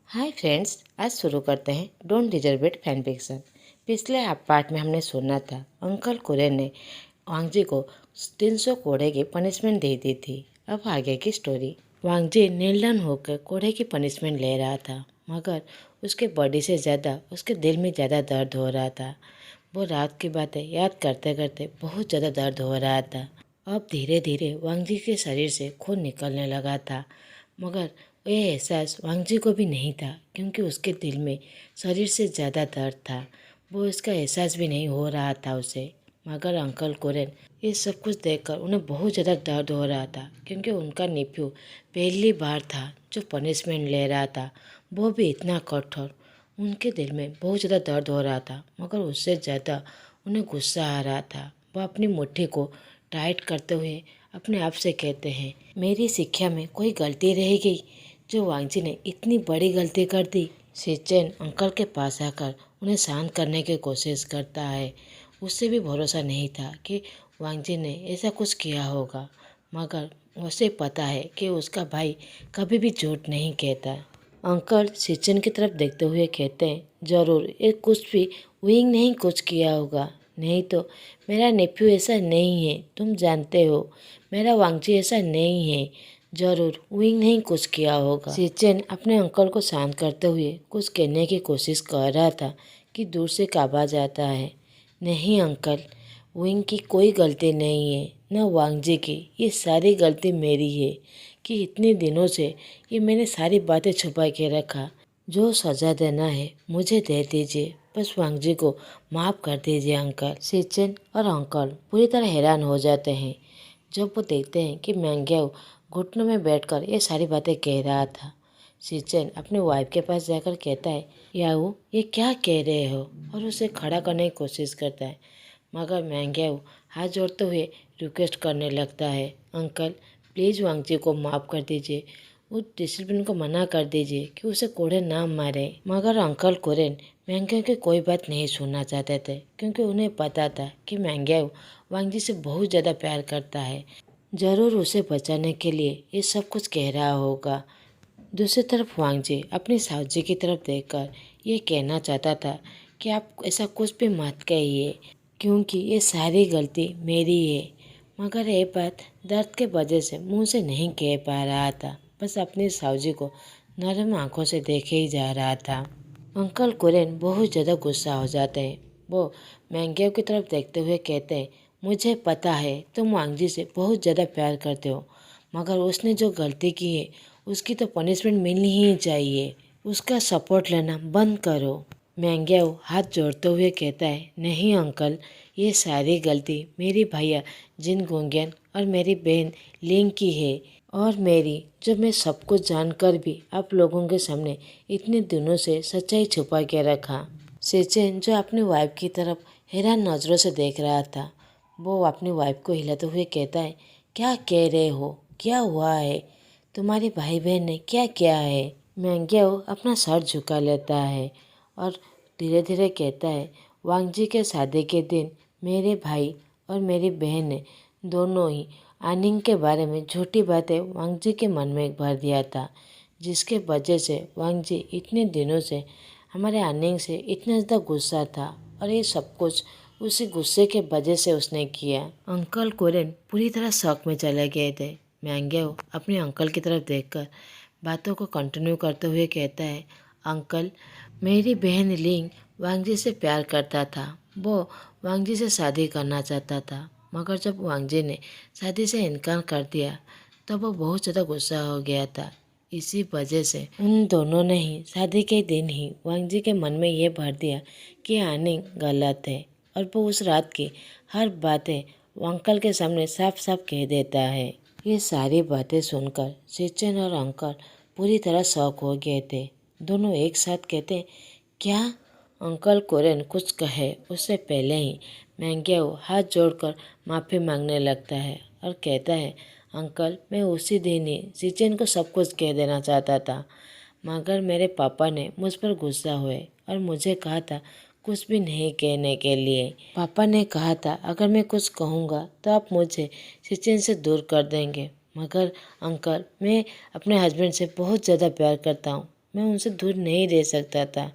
Hi friends, आज शुरू करते हैं don't deserve it fan fiction. पिछले पार्ट में हमने सुना था अंकल कुरेन ने वांगजी को 300 कोड़े की पनिशमेंट दे दी थी। अब आगे की स्टोरी। वांगजी नील डाउन होकर कोड़े की पनिशमेंट ले रहा था, मगर उसके बॉडी से ज़्यादा उसके दिल में ज़्यादा दर्द हो रहा था। वो रात की बातें याद करते करते बहुत ज़्यादा दर्द हो रहा था। अब धीरे धीरे वांगजी के शरीर से खून निकलने लगा था, मगर ये एहसास वांगजी को भी नहीं था, क्योंकि उसके दिल में शरीर से ज़्यादा दर्द था। वो इसका एहसास भी नहीं हो रहा था उसे। मगर अंकल कोरेन ये सब कुछ देखकर उन्हें बहुत ज़्यादा दर्द हो रहा था, क्योंकि उनका नेफ्यू पहली बार था जो पनिशमेंट ले रहा था, वो भी इतना कठोर। उनके दिल में बहुत ज़्यादा दर्द हो रहा था, मगर उससे ज़्यादा उन्हें गुस्सा आ रहा था। वह अपनी मुट्ठी को टाइट करते हुए अपने आप से कहते हैं, मेरी शिक्षा में कोई गलती रह गई जो वांगजी ने इतनी बड़ी गलती कर दी। सिचेन अंकल के पास आकर उन्हें शांत करने की कोशिश करता है। उससे भी भरोसा नहीं था कि वांगजी ने ऐसा कुछ किया होगा, मगर उसे पता है कि उसका भाई कभी भी झूठ नहीं कहता। अंकल सिचेन की तरफ देखते हुए कहते हैं, ज़रूर ये कुछ भी विंग नहीं कुछ किया होगा, नहीं तो मेरा नेफ्यू ऐसा नहीं है, तुम जानते हो मेरा वांगजी ऐसा नहीं है, जरूर विंग नहीं कुछ किया होगा। सिचेन अपने अंकल को शांत करते हुए कुछ कहने की कोशिश कर रहा था कि दूर से एक आवाज आता है, नहीं अंकल, विंग की कोई गलती नहीं है, न वांगजी की। ये सारी गलती मेरी है कि इतने दिनों से ये मैंने सारी बातें छुपा के रखा। जो सजा देना है मुझे दे दीजिए, बस वांगजी को माफ़ कर दीजिए अंकल। सिचेन और अंकल पूरी तरह हैरान हो जाते हैं जब वो देखते हैं कि मैंग्याओ घुटनों में बैठकर ये सारी बातें कह रहा था। सिचेन अपने वाइफ के पास जाकर कहता है, याओ ये क्या कह रहे हो, और उसे खड़ा करने की कोशिश करता है, मगर मैंग्याओ हाथ जोड़ते हुए रिक्वेस्ट करने लगता है, अंकल प्लीज़ वांगजी को माफ़ कर दीजिए, उस डिसिप्लिन को मना कर दीजिए कि उसे कोड़े ना मारे। मगर अंकल कोरेन मैंग्याओ की कोई बात नहीं सुनना चाहते थे, क्योंकि उन्हें पता था कि मैंग्याओ वांगजी से बहुत ज़्यादा प्यार करता है, ज़रूर उसे बचाने के लिए ये सब कुछ कह रहा होगा। दूसरी तरफ वांगजी अपनी साउजी की तरफ देखकर ये कहना चाहता था कि आप ऐसा कुछ भी मत कहिए, क्योंकि ये सारी गलती मेरी है, मगर ये बात दर्द के वजह से मुंह से नहीं कह पा रहा था, बस अपनी साउजी को नरम आंखों से देखे ही जा रहा था। अंकल कुरेन बहुत ज़्यादा गुस्सा हो जाते हैं। वो मैंग्याओ की तरफ देखते हुए कहते हैं, मुझे पता है तुम वांगजी से बहुत ज़्यादा प्यार करते हो, मगर उसने जो गलती की है उसकी तो पनिशमेंट मिलनी ही चाहिए। उसका सपोर्ट लेना बंद करो। मैंग्याओ हाथ जोड़ते हुए कहता है, नहीं अंकल, ये सारी गलती मेरी भैया जिन गोंगियन और मेरी बहन लिंग की है, और मेरी, जो मैं सब कुछ जानकर भी आप लोगों के सामने इतने दिनों से सच्चाई छुपा के रखा। सिचेन जो अपनी वाइफ की तरफ हैरान नज़रों से देख रहा था, वो अपनी वाइफ को हिलाते हुए कहता है, क्या कह रहे हो, क्या हुआ है, तुम्हारे भाई बहन ने क्या किया है। मैंग्याओ अपना सर झुका लेता है और धीरे धीरे कहता है, वांगजी के शादी के दिन मेरे भाई और मेरी बहन ने दोनों ही आनिंग के बारे में झूठी बातें वांगजी के मन में भर दिया था, जिसके वजह से वांगजी इतने दिनों से हमारे आनिंग से इतना ज़्यादा गुस्सा था, और ये सब कुछ उसी गुस्से के वजह से उसने किया। अंकल कोरेन पूरी तरह शॉक में चले गए थे। मैंग्याओ अपने अंकल की तरफ देखकर बातों को कंटिन्यू करते हुए कहता है, अंकल, मेरी बहन लिंग वांगजी से प्यार करता था, वो वांगजी से शादी करना चाहता था, मगर जब वांगजी ने शादी से इनकार कर दिया तब वो बहुत ज़्यादा गुस्सा हो गया था। इसी वजह से उन दोनों ने ही शादी के दिन ही वांगजी के मन में ये भर दिया कि आनिंग गलत है, और वो उस रात की हर बातें अंकल के सामने साफ साफ कह देता है। ये सारी बातें सुनकर सिचेन और अंकल पूरी तरह शॉक हो गए थे। दोनों एक साथ कहते, क्या? अंकल कोरेन कुछ कहे उससे पहले ही मैंग्याओ हाथ जोड़कर माफ़ी मांगने लगता है और कहता है, अंकल, मैं उसी दिन ही सिचेन को सब कुछ कह देना चाहता था, मगर मेरे पापा ने मुझ पर गुस्सा हुए और मुझे कहा था कुछ भी नहीं कहने के लिए। पापा ने कहा था अगर मैं कुछ कहूँगा तो आप मुझे सिचेन से दूर कर देंगे, मगर अंकल, मैं अपने हस्बैंड से बहुत ज़्यादा प्यार करता हूँ, मैं उनसे दूर नहीं रह सकता था,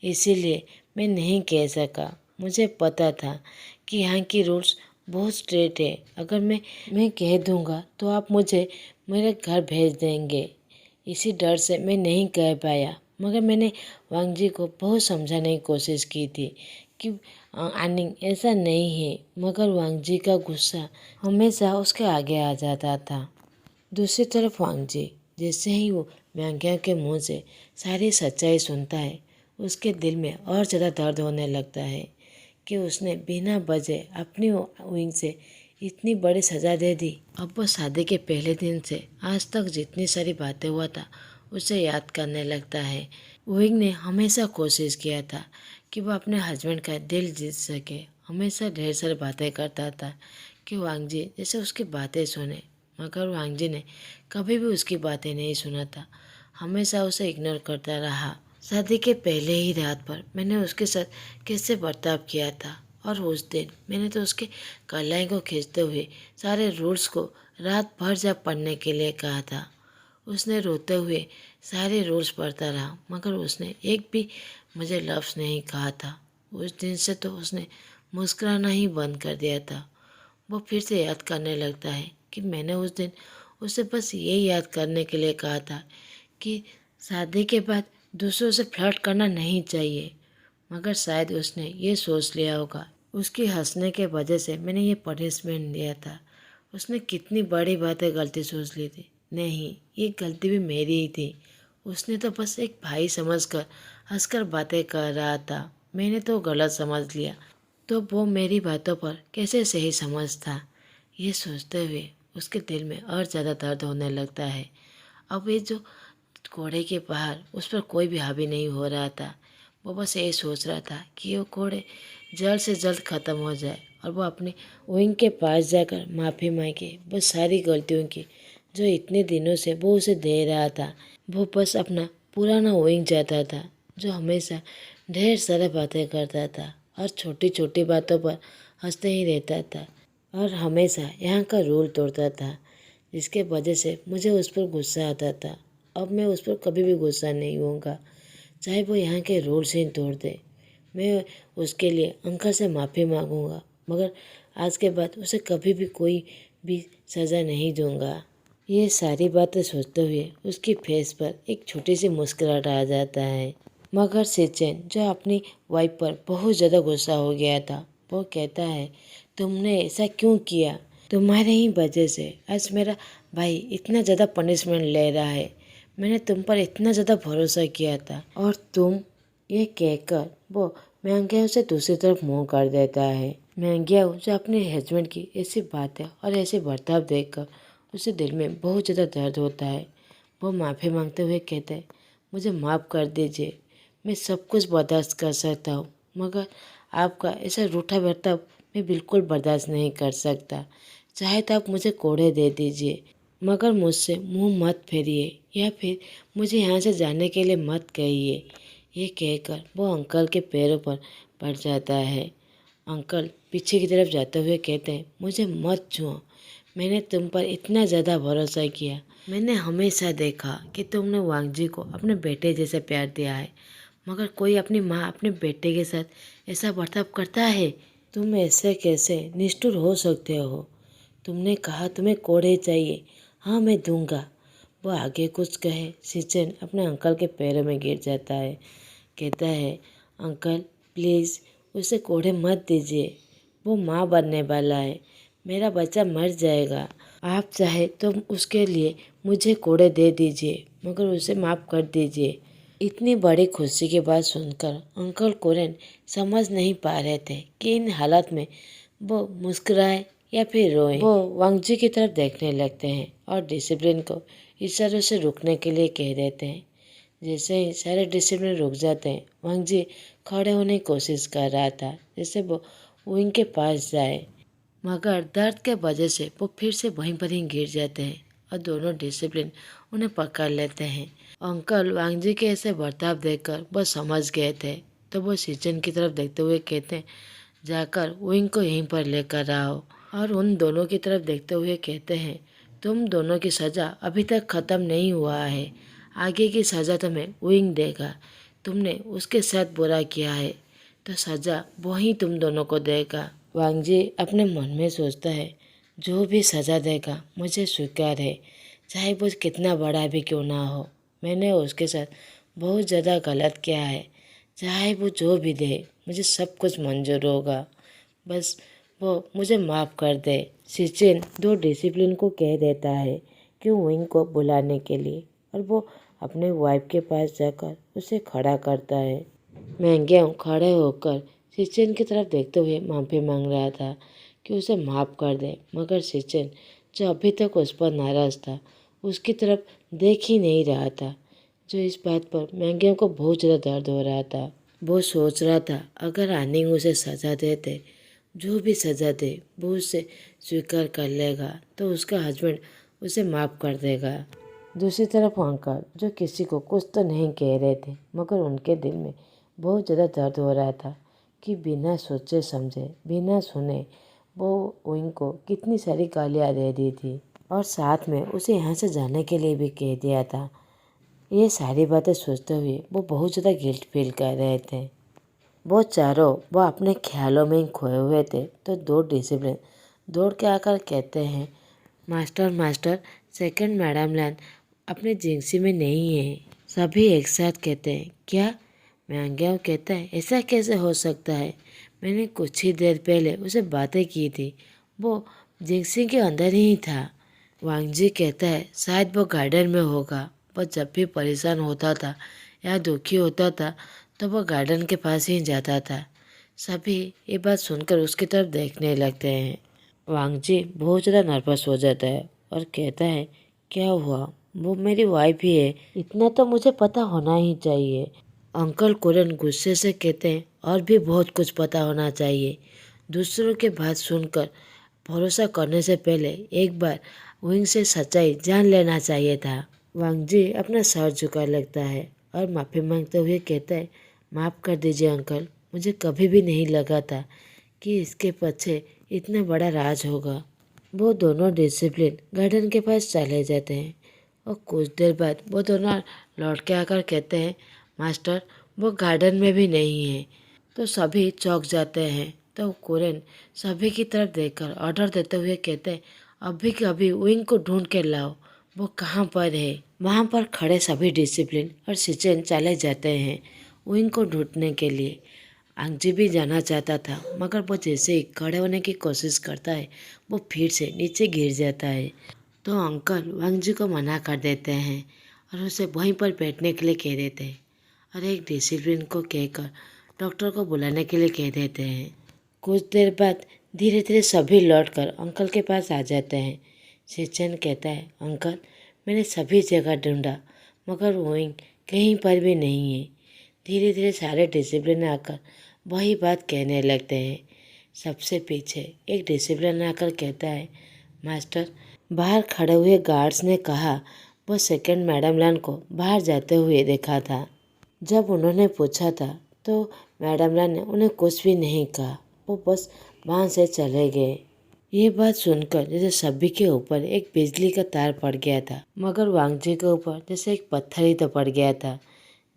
इसीलिए मैं नहीं कह सका। मुझे पता था कि यहाँ की रूल्स बहुत स्ट्रिक्ट है। अगर मैं कह दूँगा तो आप मुझे मेरे घर भेज देंगे। इसी डर से मैं नहीं कह पाया, मगर मैंने वांग जी को बहुत समझाने की कोशिश की थी कि आनिंग ऐसा नहीं है, मगर वांग जी का गुस्सा हमेशा उसके आगे आ जाता था। दूसरी तरफ वांग जी जैसे ही वो म्यांग्या के मुंह से सारी सच्चाई सुनता है, उसके दिल में और ज़्यादा दर्द होने लगता है कि उसने बिना वजह अपनी विंग से इतनी बड़ी सज़ा दे दी। अब वो शादी के पहले दिन से आज तक जितनी सारी बातें हुआ था उसे याद करने लगता है। विंग ने हमेशा कोशिश किया था कि वो अपने हस्बैंड का दिल जीत सके। हमेशा ढेर सारी बातें करता था कि वांग जी जैसे उसकी बातें सुने, मगर वांग जी ने कभी भी उसकी बातें नहीं सुना था, हमेशा उसे इग्नोर करता रहा। शादी के पहले ही रात पर मैंने उसके साथ कैसे बर्ताव किया था, और उस दिन मैंने तो उसके कलाई को खींचते हुए सारे रूल्स को रात भर जब पढ़ने के लिए कहा था। उसने रोते हुए सारे रूल्स पढ़ता रहा, मगर उसने एक भी मुझे लफ्ज़ नहीं कहा था। उस दिन से तो उसने मुस्कुराना ही बंद कर दिया था। वो फिर से याद करने लगता है कि मैंने उस दिन उसे बस ये याद करने के लिए कहा था कि शादी के बाद दूसरों से फ्लर्ट करना नहीं चाहिए, मगर शायद उसने ये सोच लिया होगा उसकी हंसने के वजह से मैंने ये पनिशमेंट दिया था। उसने कितनी बड़ी बातें गलती सोच ली थी। नहीं, ये गलती भी मेरी ही थी। उसने तो बस एक भाई समझकर हंसकर बातें कर रहा था, मैंने तो गलत समझ लिया, तो वो मेरी बातों पर कैसे सही समझता। ये सोचते हुए उसके दिल में और ज़्यादा दर्द होने लगता है। अब ये जो घोड़े के बाहर उस पर कोई भी हावी नहीं हो रहा था। वो बस यही सोच रहा था कि वो घोड़े जल्द से जल्द ख़त्म हो जाए और वो अपने विंग के पास जाकर माफ़ी मांगे वो सारी गलतियों की जो इतने दिनों से वो उसे दे रहा था। वो बस अपना पुराना विंग चाहता था जो हमेशा ढेर सारा बातें करता था और छोटी छोटी बातों पर हंसते ही रहता था और हमेशा यहाँ का रूल तोड़ता था, जिसके वजह से मुझे उस पर गुस्सा आता था। अब मैं उस पर कभी भी गुस्सा नहीं होऊंगा, चाहे वो यहाँ के रूल्स ही तोड़ दे। मैं उसके लिए अंकल से माफ़ी मांगूंगा, मगर आज के बाद उसे कभी भी कोई भी सज़ा नहीं दूंगा। ये सारी बातें सोचते हुए उसकी फेस पर एक छोटी सी मुस्कुराहट आ जाता है। मगर सिचन जो अपनी वाइफ पर बहुत ज़्यादा गुस्सा हो गया था, वो कहता है तुमने ऐसा क्यों किया? तुम्हारे ही वजह से आज मेरा भाई इतना ज़्यादा पनिशमेंट ले रहा है। मैंने तुम पर इतना ज़्यादा भरोसा किया था और तुम, ये कहकर वो मैंग्याओ से दूसरी तरफ मुंह कर देता है। मैंग्याओ जो अपने हस्बैंड की ऐसी बातें और ऐसे बर्ताव देखकर उसे दिल में बहुत ज़्यादा दर्द होता है। वो माफ़ी मांगते हुए कहते हैं मुझे माफ़ कर दीजिए, मैं सब कुछ बर्दाश्त कर सकता हूँ, मगर आपका ऐसा रूठा बर्ताव मैं बिल्कुल बर्दाश्त नहीं कर सकता। चाहे तो आप मुझे कोड़े दे दीजिए, मगर मुझसे मुंह मत फेरिए या फिर मुझे यहाँ से जाने के लिए मत कहिए। ये कहकर वो अंकल के पैरों पर पड़ जाता है। अंकल पीछे की तरफ जाते हुए कहते हैं मुझे मत छुओ, मैंने तुम पर इतना ज़्यादा भरोसा किया। मैंने हमेशा देखा कि तुमने वांग जी को अपने बेटे जैसे प्यार दिया है, मगर कोई अपनी माँ अपने बेटे के साथ ऐसा बर्ताव करता है? तुम ऐसे कैसे निष्ठुर हो सकते हो? तुमने कहा तुम्हें कोड़े चाहिए, हाँ मैं दूंगा। वो आगे कुछ कहे, सिचन अपने अंकल के पैरों में गिर जाता है। कहता है अंकल प्लीज़ उसे कोड़े मत दीजिए, वो माँ बनने वाला है, मेरा बच्चा मर जाएगा। आप चाहे तो उसके लिए मुझे कोड़े दे दीजिए, मगर उसे माफ़ कर दीजिए। इतनी बड़ी खुशी की बात सुनकर अंकल कोरेन समझ नहीं पा रहे थे कि इन हालात में वो मुस्कुराए या फिर रोए। वो वांग जी की तरफ देखने लगते हैं और डिसिप्लिन को इशारों से रुकने के लिए कह देते हैं। जैसे ही सारे डिसिप्लिन रुक जाते हैं, वांग जी खड़े होने की कोशिश कर रहा था जैसे वो विंग के पास जाए, मगर दर्द के वजह से वो फिर से वहीं पर ही गिर जाते हैं और दोनों डिसिप्लिन उन्हें पकड़ लेते हैं। अंकल वांग जी के ऐसे बर्ताव देखकर वो समझ गए थे, तो वो सिचन की तरफ देखते हुए कहते हैं जाकर विंग को यहीं पर लेकर आओ, और उन दोनों की तरफ देखते हुए कहते हैं तुम दोनों की सज़ा अभी तक ख़त्म नहीं हुआ है, आगे की सज़ा तुम्हें विंग देगा। तुमने उसके साथ बुरा किया है तो सज़ा वही तुम दोनों को देगा। वांग जी अपने मन में सोचता है, जो भी सज़ा देगा मुझे स्वीकार है, चाहे वो कितना बड़ा भी क्यों ना हो। मैंने उसके साथ बहुत ज़्यादा गलत किया है, चाहे वो जो भी दे मुझे सब कुछ मंजूर होगा, बस वो मुझे माफ़ कर दे। सिचिन दो डिसिप्लिन को कह देता है कि विंग को बुलाने के लिए, और वो अपने वाइफ के पास जाकर उसे खड़ा करता है। मैंग्यांग खड़े होकर सिचिन की तरफ देखते हुए माफ़ी मांग रहा था कि उसे माफ़ कर दे, मगर सिचिन जो अभी तक उस पर नाराज़ था उसकी तरफ देख ही नहीं रहा था, जो इस बात पर मैंग्यांग को बहुत ज़्यादा दर्द हो रहा था। वो सोच रहा था अगर आनिंग उसे सज़ा देते, जो भी सज़ा दे वो उसे स्वीकार कर लेगा तो उसका हस्बैंड उसे माफ़ कर देगा। दूसरी तरफ अंकल जो किसी को कुछ तो नहीं कह रहे थे, मगर उनके दिल में बहुत ज़्यादा दर्द हो रहा था कि बिना सोचे समझे, बिना सुने वो विंग को कितनी सारी गालियाँ दे दी थी, और साथ में उसे यहाँ से जाने के लिए भी कह दिया था। ये सारी बातें सोचते हुए वो बहुत ज़्यादा गिल्ट फील कर रहे थे। वो अपने ख्यालों में ही खोए हुए थे, तो दो डिसिप्लिन दौड़ के आकर कहते हैं, master master, second madam Lan अपने जिंक्सी में नहीं है। सभी एक साथ कहते हैं, क्या? मैंग्यांग कहता है, ऐसा कैसे हो सकता है? मैंने कुछ ही देर पहले उसे बातें की थी, वो जिंक्सी के अंदर ही था। वांग जी कहता है, शायद वो गार्डन में होगा। वो जब भी परेशान होता था या दुखी होता था तो वो गार्डन के पास ही जाता था। सभी ये बात सुनकर उसकी तरफ देखने लगते हैं। वांग जी बहुत ज़्यादा नर्वस हो जाता है और कहता है, क्या हुआ? वो मेरी वाइफ ही है, इतना तो मुझे पता होना ही चाहिए। अंकल कुरन गुस्से से कहते हैं, और भी बहुत कुछ पता होना चाहिए। दूसरों की बात सुनकर भरोसा करने से पहले एक बार विंग से सच्चाई जान लेना चाहिए था। वांग जी अपना सर झुका लगता है और माफ़ी मांगते हुए कहता है, माफ़ कर दीजिए अंकल, मुझे कभी भी नहीं लगा था कि इसके पीछे इतना बड़ा राज होगा। वो दोनों डिसिप्लिन गार्डन के पास चले जाते हैं और कुछ देर बाद वो दोनों लौट के आकर कहते हैं, मास्टर वो गार्डन में भी नहीं है। तो सभी चौंक जाते हैं। तो कुरन सभी की तरफ देखकर ऑर्डर देते हुए कहते हैं, अभी के अभी विंग को ढूंढ के लाओ, वो कहाँ पर है। वहाँ पर खड़े सभी डिसिप्लिन और सिचन चले जाते हैं विंग को ढूंढने के लिए। आंगजी भी जाना चाहता था, मगर वो जैसे ही खड़े होने की कोशिश करता है वो फिर से नीचे गिर जाता है। तो अंकल वांग जी को मना कर देते हैं और उसे वहीं पर बैठने के लिए कह देते हैं, और एक डिसिप्लिन को कहकर डॉक्टर को बुलाने के लिए कह देते हैं। कुछ देर बाद धीरे धीरे सभी लौटकर अंकल के पास आ जाते हैं। सिचन कहता है, अंकल मैंने सभी जगह ढूंढा, मगर विंग कहीं पर भी नहीं है। धीरे धीरे सारे डिसिप्लिन आकर वही बात कहने लगते हैं। सबसे पीछे एक डिसिप्लिन आकर कहता है, मास्टर बाहर खड़े हुए गार्ड्स ने कहा वो सेकंड मैडम लान को बाहर जाते हुए देखा था। जब उन्होंने पूछा था तो मैडम लान ने उन्हें कुछ भी नहीं कहा, वो बस वहाँ से चले गए। ये बात सुनकर जैसे सभी के ऊपर एक बिजली का तार पड़ गया था, मगर वांग जी के ऊपर जैसे एक पत्थर ही तो पड़ गया था,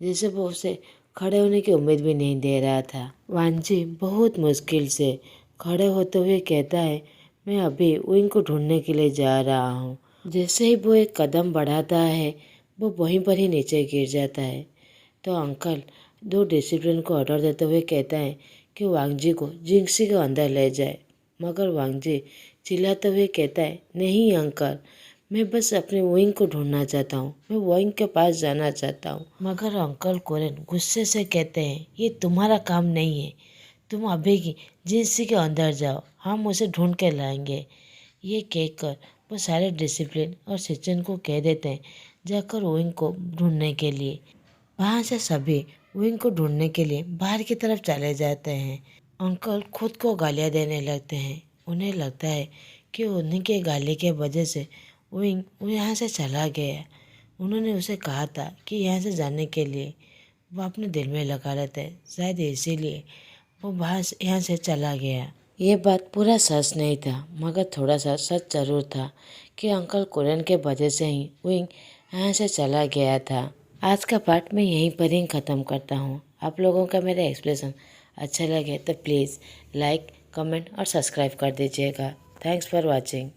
जैसे वो उसे खड़े होने की उम्मीद भी नहीं दे रहा था। वांग जी बहुत मुश्किल से खड़े होते हुए कहता है, मैं अभी विंग को ढूंढने के लिए जा रहा हूँ। जैसे ही वो एक कदम बढ़ाता है वो वहीं पर ही नीचे गिर जाता है। तो अंकल दो डिसिप्लिन को ऑर्डर देते हुए कहता है कि वांग जी को जिंक्सी के अंदर ले जाए, मगर वांग जी चिल्लाते हुए कहता है, नहीं अंकल, मैं बस अपने विंग को ढूंढना चाहता हूँ, मैं विंग के पास जाना चाहता हूँ। मगर अंकल कुरन गुस्से से कहते हैं, ये तुम्हारा काम नहीं है, तुम अभी की जिंक्सी के अंदर जाओ, हम उसे ढूंढ के लाएंगे। ये कहकर वो सारे डिसिप्लिन और सिचन को कह देते हैं जाकर विंग को ढूंढने के लिए। वहाँ से सभी विंग को ढूंढने के लिए बाहर की तरफ चले जाते हैं। अंकल खुद को गालियाँ देने लगते हैं। उन्हें लगता है कि उन्हीं के गाली के वजह से विंग यहाँ से चला गया। उन्होंने उसे कहा था कि यहाँ से जाने के लिए, वो अपने दिल में लगा लेते हैं, शायद इसीलिए वो यहाँ से चला गया। ये बात पूरा सच नहीं था, मगर थोड़ा सा सच जरूर था कि अंकल कुरन के वजह से ही विंग यहाँ से चला गया था। आज का पार्ट मैं यहीं पर ही ख़त्म करता हूँ। आप लोगों का मेरा एक्सप्रेशन अच्छा लगे तो प्लीज़ लाइक, कमेंट और सब्सक्राइब कर दीजिएगा। Thanks for watching.